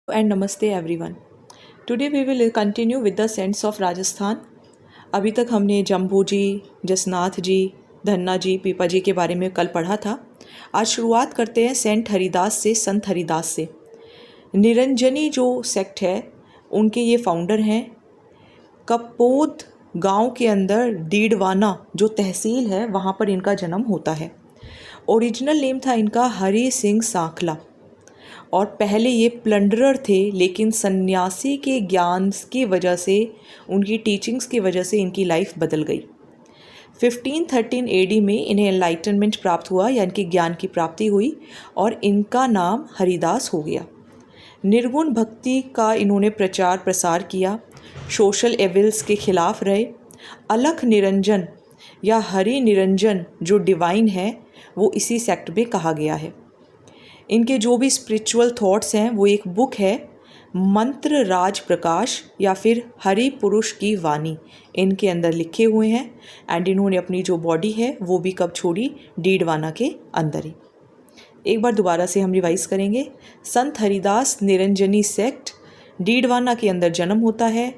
and namaste everyone. Today we will continue with the scents of Rajasthan. अभी तक हमने जम्बू जी, जसनाथ जी, धन्ना जी, पीपा जी के बारे में कल पढ़ा था। आज शुरुआत करते हैं सेंट हरिदास से, संत हरिदास से। निरंजनी जो सेक्ट है उनके ये फाउंडर हैं। कपोद गांव के अंदर डीडवाना जो तहसील है वहाँ पर इनका जन्म होता है। ओरिजिनल नेम था इनका हरि सिंह सांखला और पहले ये प्लंडरर थे, लेकिन सन्यासी के ज्ञान की वजह से, उनकी टीचिंग्स की वजह से इनकी लाइफ बदल गई। 1513 एडी में इन्हें एनलाइटनमेंट प्राप्त हुआ या इनके ज्ञान की प्राप्ति हुई और इनका नाम हरिदास हो गया। निर्गुण भक्ति का इन्होंने प्रचार प्रसार किया, सोशल एविल्स के खिलाफ रहे। अलख निरंजन या हरि निरंजन जो डिवाइन है वो इसी सेक्ट में कहा गया है। इनके जो भी स्पिरिचुअल थॉट्स हैं वो एक बुक है, मंत्र राज प्रकाश या फिर हरि पुरुष की वाणी, इनके अंदर लिखे हुए हैं। एंड इन्होंने अपनी जो बॉडी है वो भी कब छोड़ी? डीडवाना के अंदर ही। एक बार दोबारा से हम रिवाइज करेंगे। संत हरिदास निरंजनी सेक्ट, डीडवाना के अंदर जन्म होता है।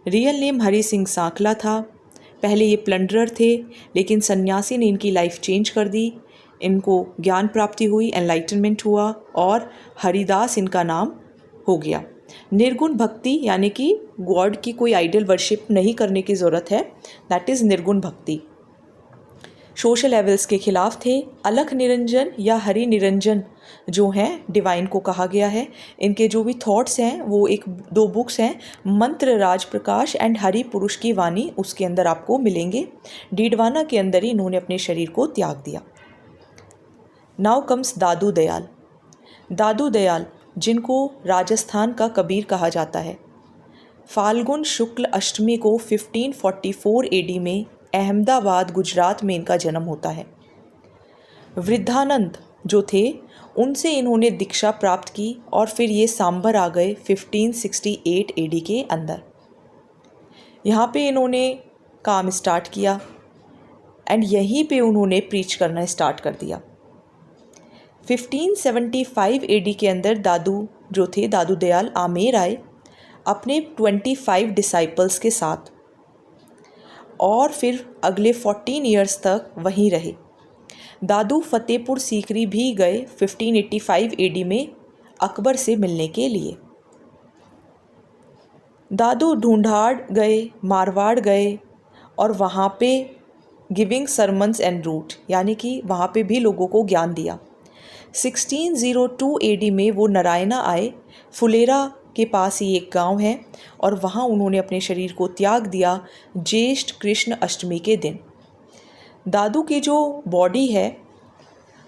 रियल नेम हरि सिंह सांखला था। पहले ये प्लंडरर थे, लेकिन सन्यासी ने इनकी लाइफ चेंज कर दी। इनको ज्ञान प्राप्ति हुई, एनलाइटनमेंट हुआ और हरिदास इनका नाम हो गया। निर्गुण भक्ति यानी कि गॉड की कोई आइडल वर्शिप नहीं करने की ज़रूरत है, दैट इज़ निर्गुण भक्ति। सोशल एवल्स के खिलाफ थे। अलख निरंजन या हरि निरंजन जो हैं डिवाइन को कहा गया है। इनके जो भी थॉट्स हैं वो एक दो बुक्स हैं, मंत्र राज प्रकाश एंड हरि पुरुष की वाणी, उसके अंदर आपको मिलेंगे। डीडवाना के अंदर ही इन्होंने अपने शरीर को त्याग दिया। नाउ कम्स दादू दयाल। दादू दयाल जिनको राजस्थान का कबीर कहा जाता है। फाल्गुन शुक्ल अष्टमी को 1544 एडी में अहमदाबाद गुजरात में इनका जन्म होता है। वृद्धानंद जो थे उनसे इन्होंने दीक्षा प्राप्त की और फिर ये सांबर आ गए 1568 एडी के अंदर। यहाँ पे इन्होंने काम स्टार्ट किया एंड यहीं पे उन्होंने प्रीच करना स्टार्ट कर दिया। 1575 एडी के अंदर दादू जो थे, दादू दयाल आमेर आए अपने 25 डिसाइपल्स के साथ और फिर अगले 14 ईयर्स तक वहीं रहे। दादू फतेहपुर सीकरी भी गए 1585 एडी में अकबर से मिलने के लिए। दादू ढूंढाड़ गए, मारवाड़ गए और वहाँ पे गिविंग सरमन्स एंड रूट यानी कि वहाँ पे भी लोगों को ज्ञान दिया। 1602 एडी में वो नारायणा आए, फुलेरा के पास ही एक गांव है, और वहाँ उन्होंने अपने शरीर को त्याग दिया ज्येष्ठ कृष्ण अष्टमी के दिन। दादू की जो बॉडी है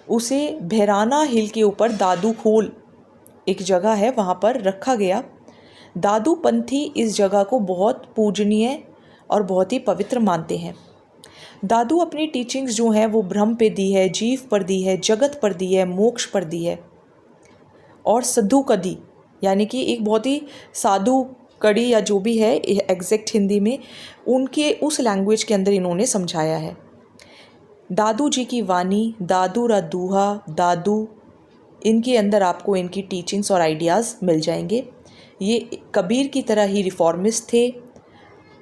उसे भैराना हिल के ऊपर दादू खोल एक जगह है वहाँ पर रखा गया। दादू पंथी इस जगह को बहुत पूजनीय और बहुत ही पवित्र मानते हैं। दादू अपनी टीचिंग्स जो हैं वो ब्रह्म पे दी है, जीव पर दी है, जगत पर दी है, मोक्ष पर दी है और सद्धु कदी यानी कि एक बहुत ही साधु कड़ी या जो भी है एग्जैक्ट हिंदी में उनके उस लैंग्वेज के अंदर इन्होंने समझाया है। दादू जी की वाणी, दादू रा दूहा, दादू, इनके अंदर आपको इनकी टीचिंग्स और आइडियाज़ मिल जाएंगे। ये कबीर की तरह ही रिफॉर्मिस्ट थे,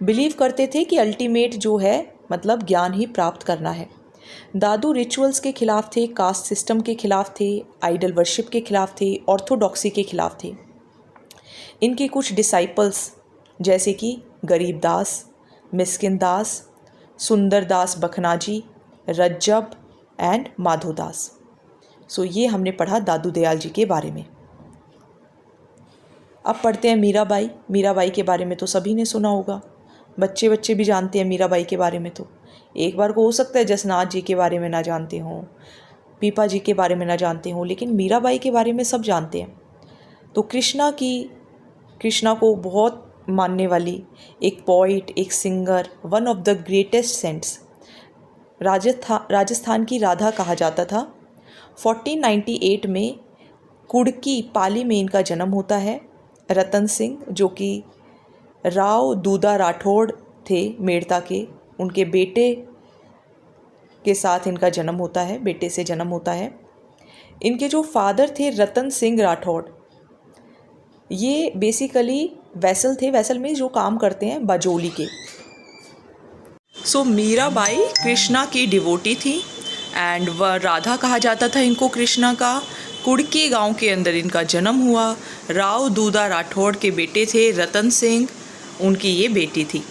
बिलीव करते थे कि अल्टीमेट जो है मतलब ज्ञान ही प्राप्त करना है। दादू रिचुअल्स के खिलाफ थे, कास्ट सिस्टम के खिलाफ थे, आइडल वर्शिप के खिलाफ थे, ऑर्थोडॉक्सी के खिलाफ थे। इनके कुछ डिसाइपल्स जैसे कि गरीबदास, मिस्किन दास, सुंदर दास बखनाजी, रज्जब एंड माधोदास। सो ये हमने पढ़ा दादू दयाल जी के बारे में। अब पढ़ते हैं मीराबाई। मीराबाई के बारे में तो सभी ने सुना होगा, बच्चे बच्चे भी जानते हैं मीराबाई के बारे में। तो एक बार को हो सकता है जसनाथ जी के बारे में ना जानते हों, पीपा जी के बारे में ना जानते हों, लेकिन मीराबाई के बारे में सब जानते हैं। तो कृष्णा को बहुत मानने वाली एक पोइट, एक singer, one of the greatest saints, Rajasthan की राधा कहा जाता था। 1498 में कुड़की पाली में इनका जन्म होता है। रतन सिंह जो कि राव दूधा राठौड़ थे मेड़ता के, उनके बेटे के साथ इनका जन्म होता है, बेटे से जन्म होता है। इनके जो फादर थे रतन सिंह राठौड़, ये बेसिकली वैसल थे, वैसल में जो काम करते हैं बाजोली के। सो मीराबाई कृष्णा की डिवोटी थी एंड वह राधा कहा जाता था इनको कृष्णा का। कुड़की गांव के अंदर इनका जन्म हुआ। राव दूधा राठौड़ के बेटे थे रतन सिंह, उनकी ये बेटी थी।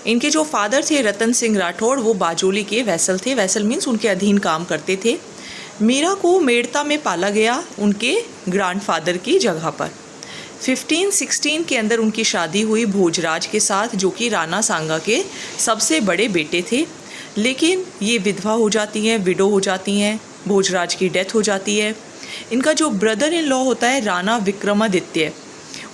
इनके जो फादर थे रतन सिंह राठौड़, वो बाजोली के वैसल थे। वैसल मीन्स उनके अधीन काम करते थे। मीरा को मेड़ता में पाला गया उनके ग्रैंडफादर की जगह पर। 1516 के अंदर उनकी शादी हुई भोजराज के साथ, जो कि राणा सांगा के सबसे बड़े बेटे थे। लेकिन ये विधवा हो जाती हैं, विडो हो जाती हैं, भोजराज की डेथ हो जाती है। इनका जो ब्रदर इन लॉ होता है राणा विक्रमादित्य,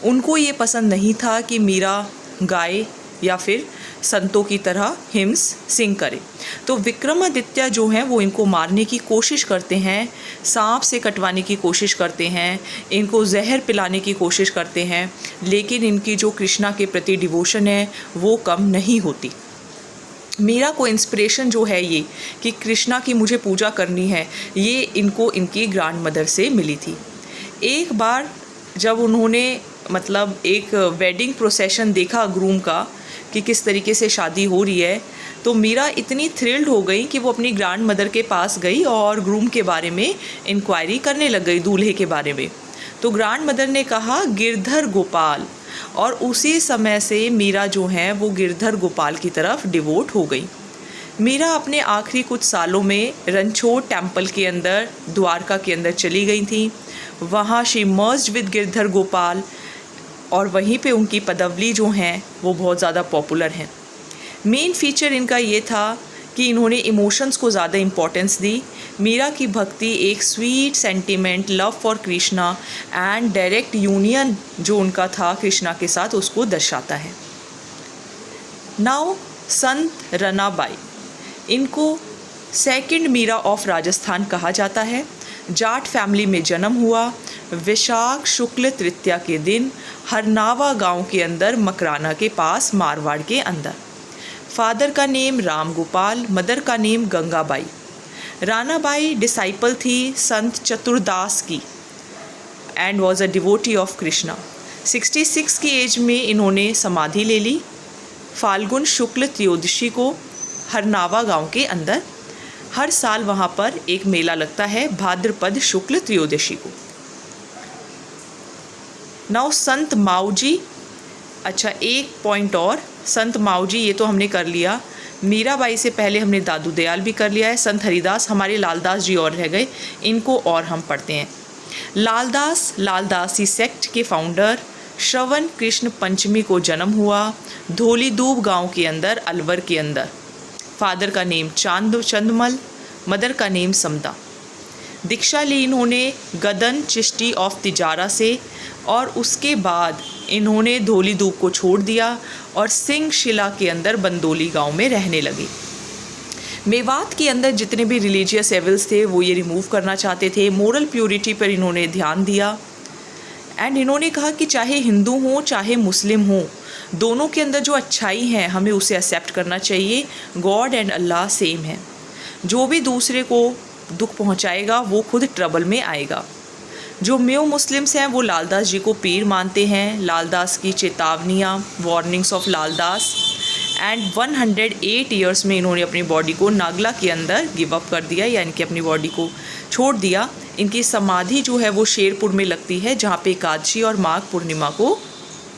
उनको ये पसंद नहीं था कि मीरा गाय या फिर संतों की तरह हिम्स सिंह करे। तो विक्रमादित्य जो हैं वो इनको मारने की कोशिश करते हैं, सांप से कटवाने की कोशिश करते हैं, इनको जहर पिलाने की कोशिश करते हैं। लेकिन इनकी जो कृष्णा के प्रति डिवोशन है वो कम नहीं होती। मीरा को इंस्पिरेशन जो है ये कि कृष्णा की मुझे पूजा करनी है, ये इनको इनकी ग्रैंड मदर से मिली थी। एक बार जब उन्होंने मतलब एक वेडिंग प्रोसेशन देखा ग्रूम का कि किस तरीके से शादी हो रही है, तो मीरा इतनी थ्रिल्ड हो गई कि वो अपनी ग्रैंड मदर के पास गई और ग्रूम के बारे में इंक्वायरी करने लग गई, दूल्हे के बारे में। तो ग्रैंड मदर ने कहा गिरधर गोपाल, और उसी समय से मीरा जो है वो गिरधर गोपाल की तरफ डिवोट हो गई। मीरा अपने आखिरी कुछ सालों में रणछोड़ टेम्पल के अंदर, द्वारका के अंदर चली गई थी। वहाँ she merged with Girdhar Gopal, और वहीं पे उनकी पदावली जो हैं वो बहुत ज़्यादा पॉपुलर हैं। मेन फीचर इनका ये था कि इन्होंने इमोशंस को ज़्यादा इम्पोर्टेंस दी। मीरा की भक्ति एक sweet sentiment, love for Krishna and direct union जो उनका था कृष्णा के साथ, उसको दर्शाता है। नाउ संत रनाबाई, इनको सेकंड मीरा ऑफ राजस्थान कहा जाता है। जाट फैमिली में जन्म हुआ। वैशाख शुक्ल तृतीया के दिन हरनावा गांव के अंदर, मकराना के पास, मारवाड़ के अंदर। फादर का नेम राम गोपाल, मदर का नेम गंगाबाई। रानाबाई डिसाइपल थी संत चतुरदास की and was a devotee of Krishna. 66 की एज में इन्होंने समाधि ले ली। फाल्गुन शुक्ल त्रयोदशी को हरनावा गांव के अंदर, हर साल वहाँ पर एक मेला लगता है भाद्रपद शुक्ल त्रयोदशी को। नाउ संत माऊजी, अच्छा एक पॉइंट और, संत माऊजी ये तो हमने कर लिया। मीराबाई से पहले हमने दादू दयाल भी कर लिया है। संत हरिदास, हमारे लालदास जी और रह गए, इनको और हम पढ़ते हैं। लालदासी सेक्ट के फाउंडर। श्रवण कृष्ण पंचमी को जन्म हुआ धोलीदूब गांव के अंदर, अलवर के अंदर। फादर का नेम चंदमल, मदर का नेम समदा। दीक्षा ली इन्होंने गदन चिश्ती ऑफ तिजारा से, और उसके बाद इन्होंने धोलीदूब को छोड़ दिया और सिंह शिला के अंदर बंदोली गांव में रहने लगे। मेवात के अंदर जितने भी रिलीजियस एविल्स थे वो ये रिमूव करना चाहते थे। मोरल प्योरिटी पर इन्होंने ध्यान दिया एंड इन्होंने कहा कि चाहे हिंदू हो चाहे मुस्लिम हो, दोनों के अंदर जो अच्छाई है हमें उसे एक्सेप्ट करना चाहिए। गॉड एंड अल्लाह सेम है। जो भी दूसरे को दुख पहुंचाएगा वो खुद ट्रबल में आएगा। जो म्यू मुस्लिम्स हैं वो लालदास जी को पीर मानते हैं। लालदास की चेतावनियाँ, warnings of Laldas, and 108 years में इन्होंने अपनी बॉडी को नागला के अंदर गिव अप कर दिया, यानी कि अपनी बॉडी को छोड़ दिया। इनकी समाधि जो है वो शेरपुर में लगती है, जहाँ पे एकादशी और माघ पूर्णिमा को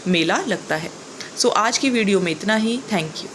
मेला लगता है। सो आज की वीडियो में इतना ही। Thank you.